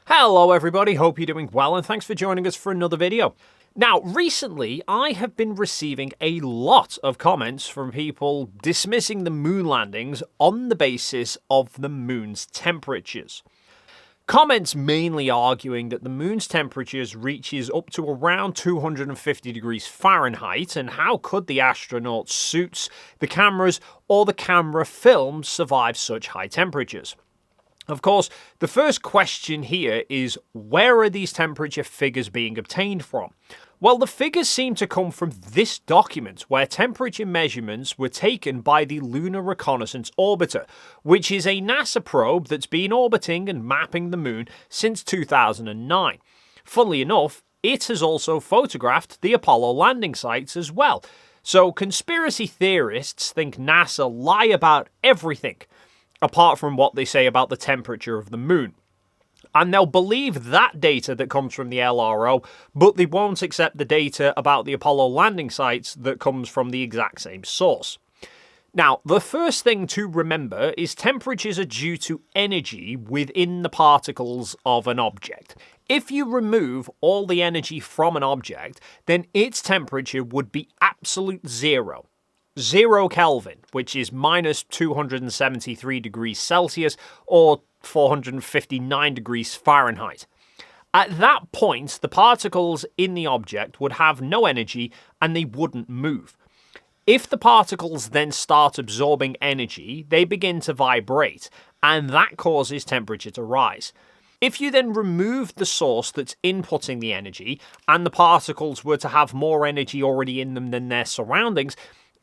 Hello everybody, hope you're doing well and thanks for joining us for another video. Now, recently I have been receiving a lot of comments from people dismissing the moon landings on the basis of the moon's temperatures. Comments mainly arguing that the moon's temperatures reaches up to around 250 degrees Fahrenheit, and how could the astronaut suits, the cameras, or the camera film survive such high temperatures? Of course, the first question here is, where are these temperature figures being obtained from? Well, the figures seem to come from this document, where temperature measurements were taken by the Lunar Reconnaissance Orbiter, which is a NASA probe that's been orbiting and mapping the moon since 2009. Funnily enough, it has also photographed the Apollo landing sites as well. So conspiracy theorists think NASA lie about everything, apart from what they say about the temperature of the moon. And they'll believe that data that comes from the LRO, but they won't accept the data about the Apollo landing sites that comes from the exact same source. Now, the first thing to remember is temperatures are due to energy within the particles of an object. If you remove all the energy from an object, then its temperature would be absolute zero. 0 Kelvin, which is minus 273 degrees Celsius or 459 degrees Fahrenheit. At that point, the particles in the object would have no energy and they wouldn't move. If the particles then start absorbing energy, they begin to vibrate, and that causes temperature to rise. If you then remove the source that's inputting the energy, and the particles were to have more energy already in them than their surroundings,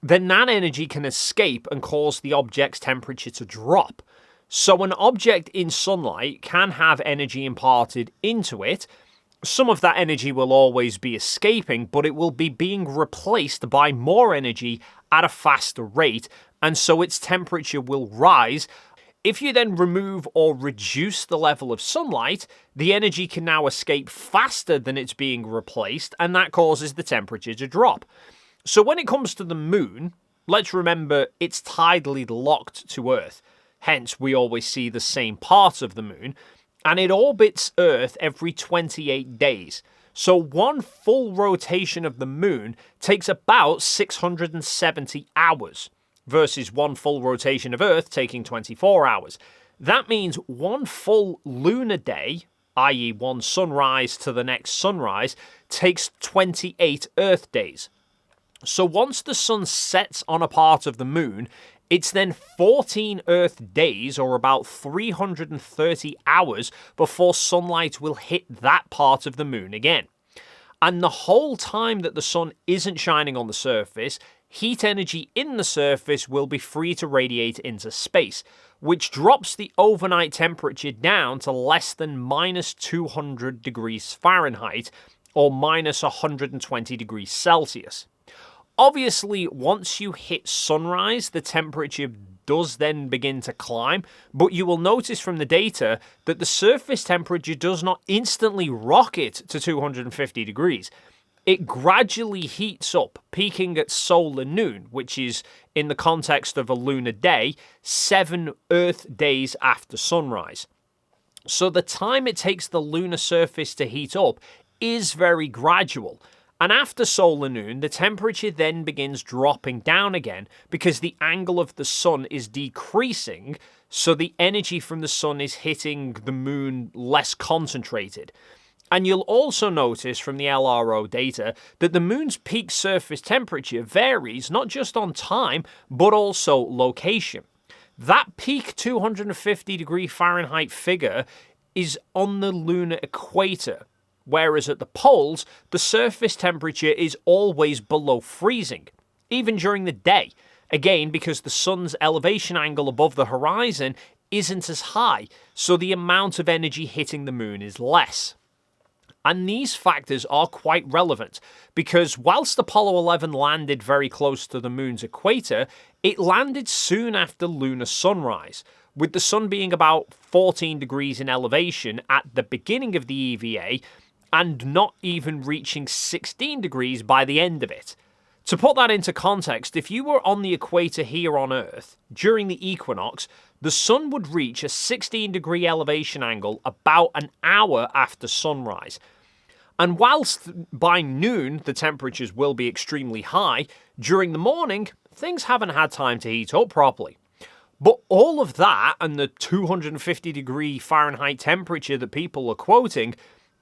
then that energy can escape and cause the object's temperature to drop. So an object in sunlight can have energy imparted into it. Some of that energy will always be escaping, but it will be being replaced by more energy at a faster rate, and so its temperature will rise. If you then remove or reduce the level of sunlight, the energy can now escape faster than it's being replaced, and that causes the temperature to drop. So when it comes to the moon, let's remember it's tidally locked to Earth. Hence, we always see the same parts of the moon, and it orbits Earth every 28 days. So one full rotation of the moon takes about 670 hours, versus one full rotation of Earth taking 24 hours. That means one full lunar day, i.e. one sunrise to the next sunrise, takes 28 Earth days. So once the sun sets on a part of the moon, it's then 14 Earth days, or about 330 hours, before sunlight will hit that part of the moon again. And the whole time that the sun isn't shining on the surface, heat energy in the surface will be free to radiate into space, which drops the overnight temperature down to less than minus 200 degrees Fahrenheit, or minus 120 degrees Celsius. Obviously, once you hit sunrise, the temperature does then begin to climb, but you will notice from the data that the surface temperature does not instantly rocket to 250 degrees. It gradually heats up, peaking at solar noon, which is, in the context of a lunar day, 7 Earth days after sunrise. So the time it takes the lunar surface to heat up is very gradual. And after solar noon, the temperature then begins dropping down again because the angle of the sun is decreasing, so the energy from the sun is hitting the moon less concentrated. And you'll also notice from the LRO data that the moon's peak surface temperature varies not just on time, but also location. That peak 250 degree Fahrenheit figure is on the lunar equator, whereas at the poles, the surface temperature is always below freezing, even during the day. Again, because the sun's elevation angle above the horizon isn't as high, so the amount of energy hitting the moon is less. And these factors are quite relevant, because whilst Apollo 11 landed very close to the moon's equator, it landed soon after lunar sunrise, with the sun being about 14 degrees in elevation at the beginning of the EVA, and not even reaching 16 degrees by the end of it. To put that into context, if you were on the equator here on Earth, during the equinox, the sun would reach a 16-degree elevation angle about an hour after sunrise. And whilst by noon the temperatures will be extremely high, during the morning, things haven't had time to heat up properly. But all of that and the 250-degree Fahrenheit temperature that people are quoting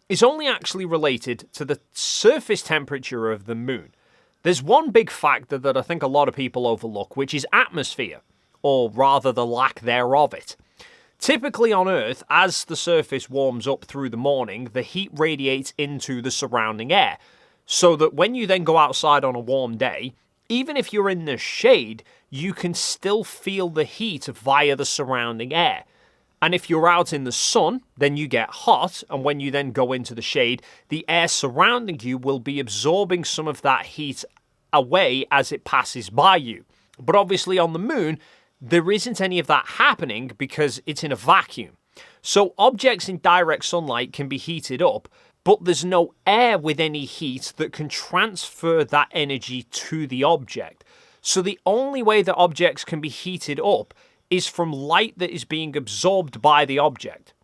is only actually related to the surface temperature of the moon. There's one big factor that I think a lot of people overlook, which is atmosphere, or rather the lack thereof it. Typically on Earth, as the surface warms up through the morning, the heat radiates into the surrounding air, so that when you then go outside on a warm day, even if you're in the shade, you can still feel the heat via the surrounding air. And if you're out in the sun, then you get hot, and when you then go into the shade, the air surrounding you will be absorbing some of that heat away as it passes by you. But obviously on the moon, there isn't any of that happening because it's in a vacuum. So objects in direct sunlight can be heated up, but there's no air with any heat that can transfer that energy to the object. So the only way that objects can be heated up is from light that is being absorbed by the object.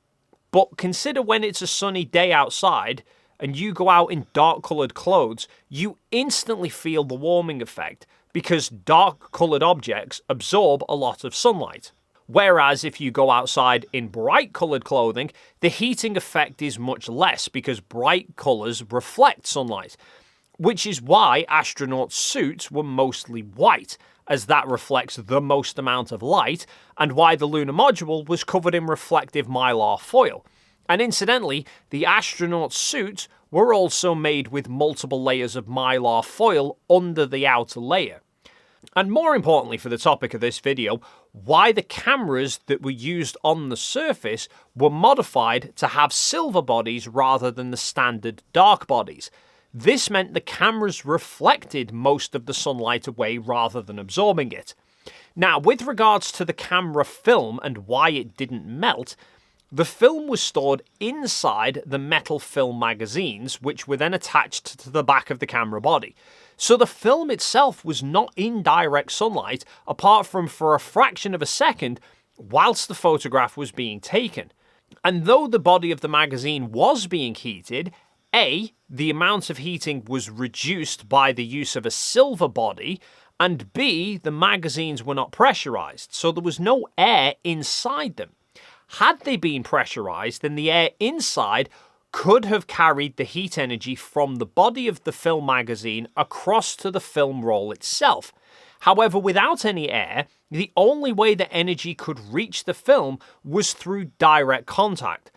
But consider when it's a sunny day outside and you go out in dark-coloured clothes, you instantly feel the warming effect because dark-coloured objects absorb a lot of sunlight. Whereas if you go outside in bright-coloured clothing, the heating effect is much less because bright colours reflect sunlight, which is why astronaut suits were mostly white, as that reflects the most amount of light, and why the lunar module was covered in reflective mylar foil. And incidentally, the astronaut suits were also made with multiple layers of mylar foil under the outer layer. And more importantly for the topic of this video, why the cameras that were used on the surface were modified to have silver bodies rather than the standard dark bodies. This meant the cameras reflected most of the sunlight away rather than absorbing it. Now, with regards to the camera film and why it didn't melt, the film was stored inside the metal film magazines, which were then attached to the back of the camera body. So the film itself was not in direct sunlight, apart from for a fraction of a second, whilst the photograph was being taken. And though the body of the magazine was being heated, A, the amount of heating was reduced by the use of a silver body, and B, the magazines were not pressurized, so there was no air inside them. Had they been pressurized, then the air inside could have carried the heat energy from the body of the film magazine across to the film roll itself. However, without any air, the only way that energy could reach the film was through direct contact.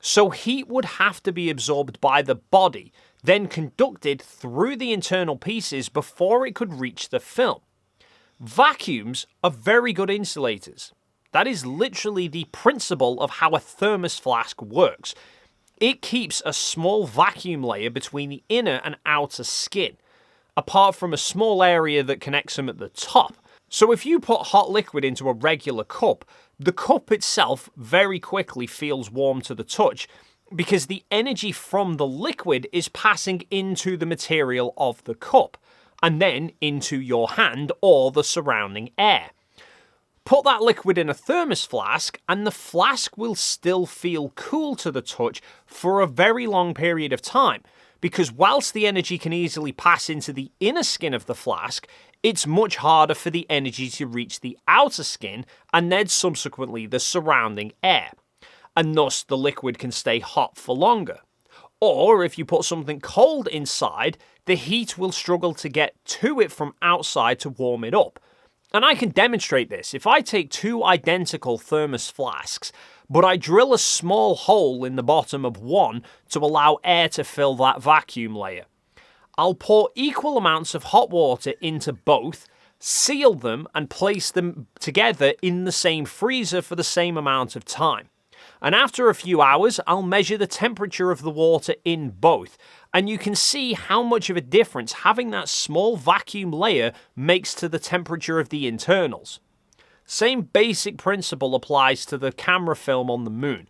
So heat would have to be absorbed by the body, then conducted through the internal pieces before it could reach the film. Vacuums are very good insulators. That is literally the principle of how a thermos flask works. It keeps a small vacuum layer between the inner and outer skin, apart from a small area that connects them at the top. So if you put hot liquid into a regular cup, the cup itself very quickly feels warm to the touch because the energy from the liquid is passing into the material of the cup and then into your hand or the surrounding air. Put that liquid in a thermos flask and the flask will still feel cool to the touch for a very long period of time, because whilst the energy can easily pass into the inner skin of the flask, it's much harder for the energy to reach the outer skin and then subsequently the surrounding air, and thus the liquid can stay hot for longer. Or if you put something cold inside, the heat will struggle to get to it from outside to warm it up. And I can demonstrate this. If I take two identical thermos flasks, but I drill a small hole in the bottom of one to allow air to fill that vacuum layer, I'll pour equal amounts of hot water into both, seal them, and place them together in the same freezer for the same amount of time. And after a few hours, I'll measure the temperature of the water in both, and you can see how much of a difference having that small vacuum layer makes to the temperature of the internals. Same basic principle applies to the camera film on the moon.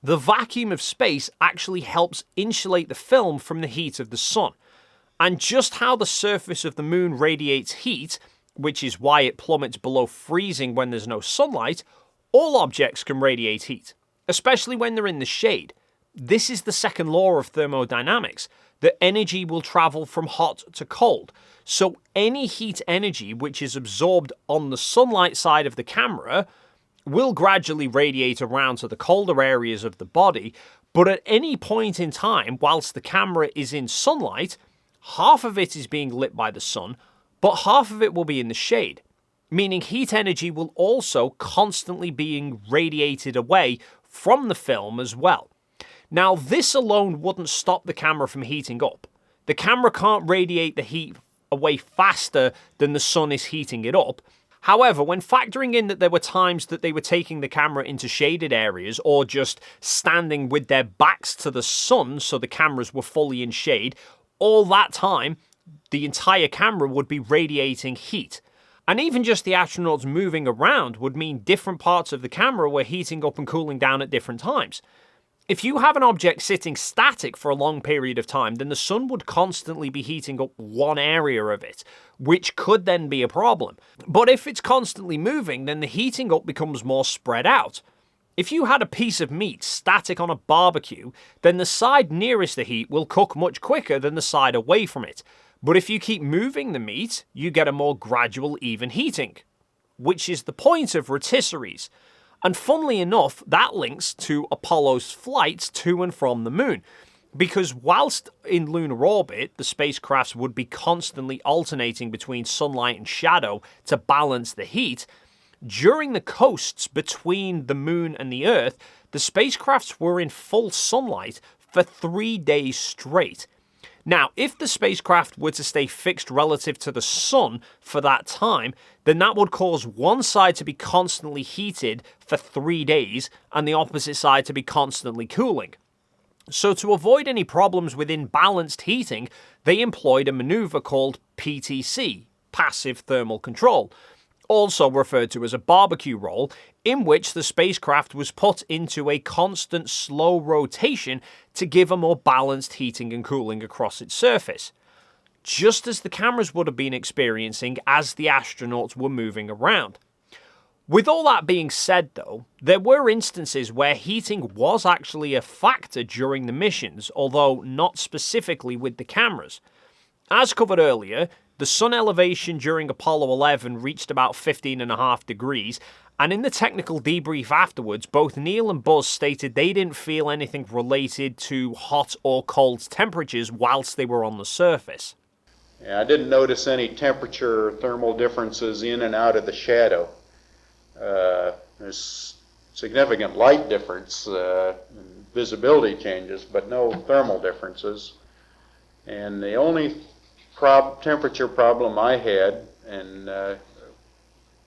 The vacuum of space actually helps insulate the film from the heat of the sun. And just how the surface of the moon radiates heat, which is why it plummets below freezing when there's no sunlight, all objects can radiate heat, especially when they're in the shade. This is the second law of thermodynamics, that energy will travel from hot to cold. So any heat energy which is absorbed on the sunlight side of the camera will gradually radiate around to the colder areas of the body, but at any point in time, whilst the camera is in sunlight, half of it is being lit by the sun, but half of it will be in the shade, meaning heat energy will also constantly being radiated away from the film as well. Now, this alone wouldn't stop the camera from heating up. The camera can't radiate the heat away faster than the sun is heating it up. However, when factoring in that there were times that they were taking the camera into shaded areas or just standing with their backs to the sun so the cameras were fully in shade, all that time, the entire camera would be radiating heat. And even just the astronauts moving around would mean different parts of the camera were heating up and cooling down at different times. If you have an object sitting static for a long period of time, then the sun would constantly be heating up one area of it, which could then be a problem. But if it's constantly moving, then the heating up becomes more spread out. If you had a piece of meat static on a barbecue, then the side nearest the heat will cook much quicker than the side away from it. But if you keep moving the meat, you get a more gradual, even heating, which is the point of rotisseries. And funnily enough, that links to Apollo's flights to and from the moon. Because whilst in lunar orbit, the spacecrafts would be constantly alternating between sunlight and shadow to balance the heat, during the coasts between the moon and the Earth, the spacecrafts were in full sunlight for 3 days straight. Now, if the spacecraft were to stay fixed relative to the sun for that time, then that would cause one side to be constantly heated for 3 days and the opposite side to be constantly cooling. So to avoid any problems with imbalanced heating, they employed a maneuver called PTC, passive thermal control, also referred to as a barbecue roll, in which the spacecraft was put into a constant slow rotation to give a more balanced heating and cooling across its surface, just as the cameras would have been experiencing as the astronauts were moving around. With all that being said though, there were instances where heating was actually a factor during the missions, although not specifically with the cameras. As covered earlier, the sun elevation during Apollo 11 reached about 15.5 degrees, and in the technical debrief afterwards, both Neil and Buzz stated they didn't feel anything related to hot or cold temperatures whilst they were on the surface. Yeah, I didn't notice any temperature thermal differences in and out of the shadow. There's significant light difference, and visibility changes, but no thermal differences. And the only temperature problem I had, and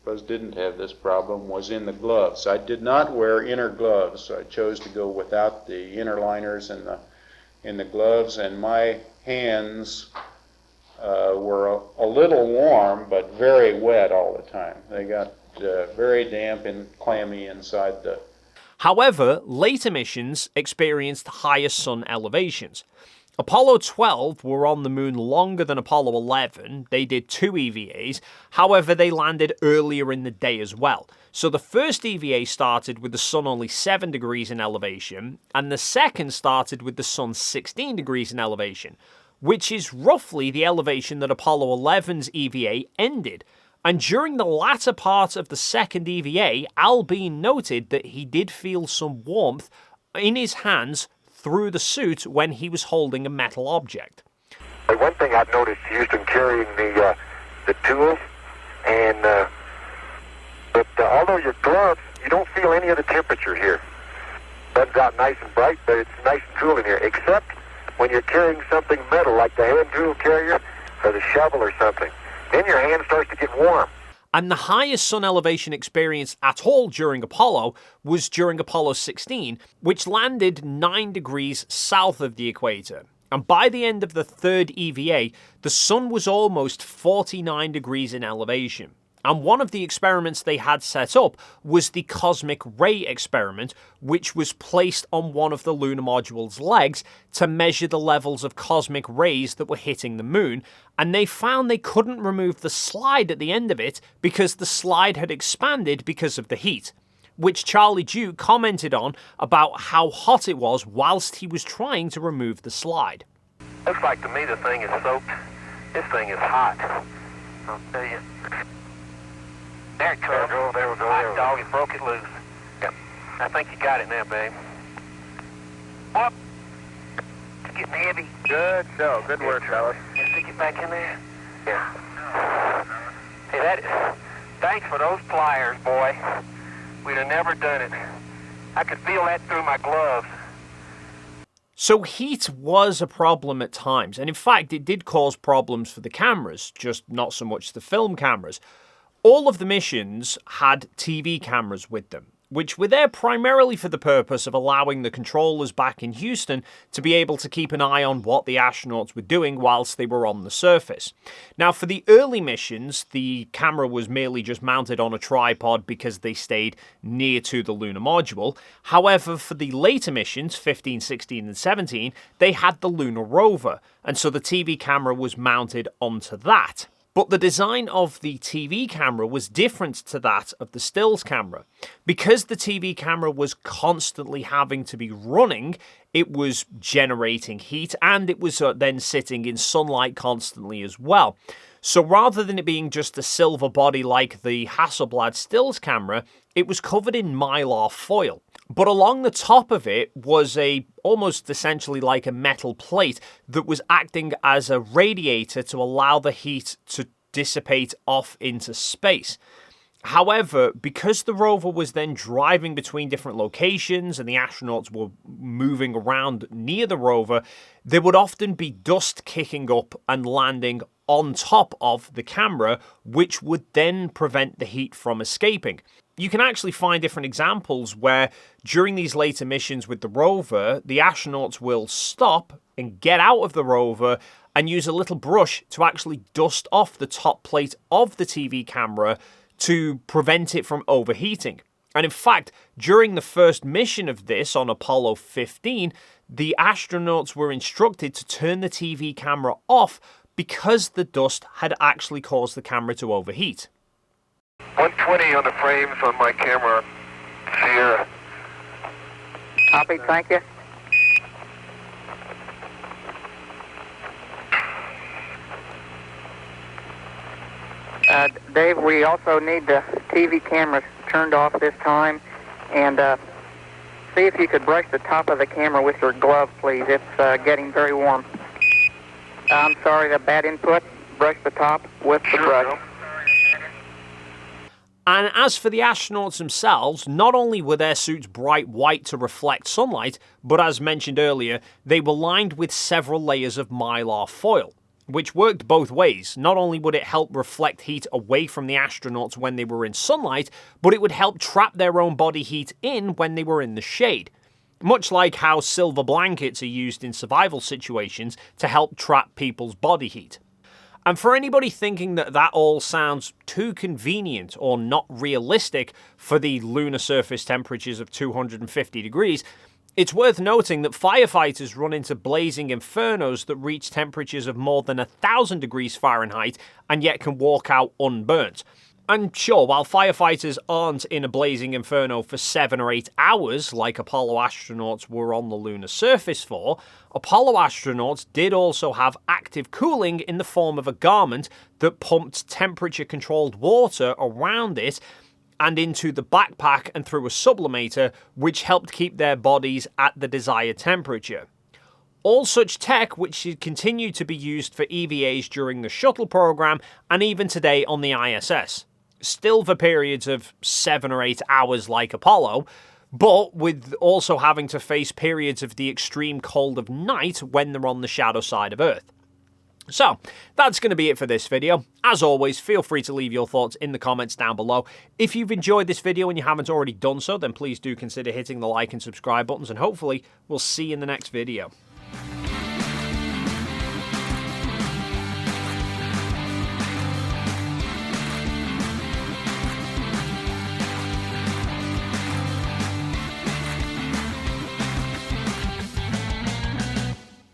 Buzz didn't have this problem, was in the gloves. I did not wear inner gloves. I chose to go without the inner liners in the gloves, and my hands were a little warm but very wet all the time. They got very damp and clammy inside the... However, later missions experienced higher sun elevations. Apollo 12 were on the moon longer than Apollo 11. They did 2 EVAs, however they landed earlier in the day as well. So the first EVA started with the sun only 7 degrees in elevation, and the second started with the sun 16 degrees in elevation, which is roughly the elevation that Apollo 11's EVA ended. And during the latter part of the second EVA, Al Bean noted that he did feel some warmth in his hands through the suit when he was holding a metal object. One thing I've noticed Houston carrying the tools, and but although your gloves, you don't feel any of the temperature here. Sun's out nice and bright, but it's nice and cool in here, except when you're carrying something metal like the hand tool carrier or the shovel or something. Then your hand starts to get warm. And the highest sun elevation experienced at all during Apollo was during Apollo 16, which landed 9 degrees south of the equator. And by the end of the third EVA, the sun was almost 49 degrees in elevation. And one of the experiments they had set up was the cosmic ray experiment, which was placed on one of the lunar module's legs to measure the levels of cosmic rays that were hitting the moon. And they found they couldn't remove the slide at the end of it because the slide had expanded because of the heat, which Charlie Duke commented on about how hot it was whilst he was trying to remove the slide. Looks like to me the thing is soaked. This thing is hot. I'll tell you. There it comes. There we go. Hot dog, it broke it loose. Yep. I think you got it now, babe. Whoop. It's getting heavy. Good show. Good work, fellas. You stick it back in there? Yeah. Hey, thanks for those pliers, boy. We'd have never done it. I could feel that through my gloves. So heat was a problem at times, and in fact it did cause problems for the cameras, just not so much the film cameras. All of the missions had TV cameras with them, which were there primarily for the purpose of allowing the controllers back in Houston to be able to keep an eye on what the astronauts were doing whilst they were on the surface. Now, for the early missions, the camera was merely just mounted on a tripod because they stayed near to the lunar module. However, for the later missions, 15, 16, and 17, they had the lunar rover, and so the TV camera was mounted onto that. But the design of the TV camera was different to that of the stills camera. Because the TV camera was constantly having to be running, it was generating heat and it was then sitting in sunlight constantly as well. So rather than it being just a silver body like the Hasselblad stills camera, it was covered in mylar foil. But along the top of it was almost essentially like a metal plate that was acting as a radiator to allow the heat to dissipate off into space. However, because the rover was then driving between different locations and the astronauts were moving around near the rover, there would often be dust kicking up and landing on top of the camera, which would then prevent the heat from escaping. You can actually find different examples where during these later missions with the rover, the astronauts will stop and get out of the rover and use a little brush to actually dust off the top plate of the TV camera to prevent it from overheating. And in fact, during the first mission of this on Apollo 15, the astronauts were instructed to turn the TV camera off because the dust had actually caused the camera to overheat. 120 on the frames on my camera, Sierra. Copy, thank you. Dave, we also need the TV cameras turned off this time, and see if you could brush the top of the camera with your glove, please. It's getting very warm. I'm sorry, the bad input. Brush the top with the brush. And as for the astronauts themselves, not only were their suits bright white to reflect sunlight, but as mentioned earlier, they were lined with several layers of mylar foil, which worked both ways. Not only would it help reflect heat away from the astronauts when they were in sunlight, but it would help trap their own body heat in when they were in the shade. Much like how silver blankets are used in survival situations to help trap people's body heat. And for anybody thinking that that all sounds too convenient or not realistic for the lunar surface temperatures of 250 degrees, it's worth noting that firefighters run into blazing infernos that reach temperatures of more than 1,000 degrees Fahrenheit and yet can walk out unburnt. And sure, while firefighters aren't in a blazing inferno for 7 or 8 hours like Apollo astronauts were on the lunar surface for, Apollo astronauts did also have active cooling in the form of a garment that pumped temperature-controlled water around it and into the backpack and through a sublimator, which helped keep their bodies at the desired temperature. All such tech which continued to be used for EVAs during the shuttle program and even today on the ISS. Still for periods of 7 or 8 hours like Apollo, but with also having to face periods of the extreme cold of night when they're on the shadow side of Earth. So, that's going to be it for this video. As always, feel free to leave your thoughts in the comments down below. If you've enjoyed this video and you haven't already done so, then please do consider hitting the like and subscribe buttons, and hopefully we'll see you in the next video.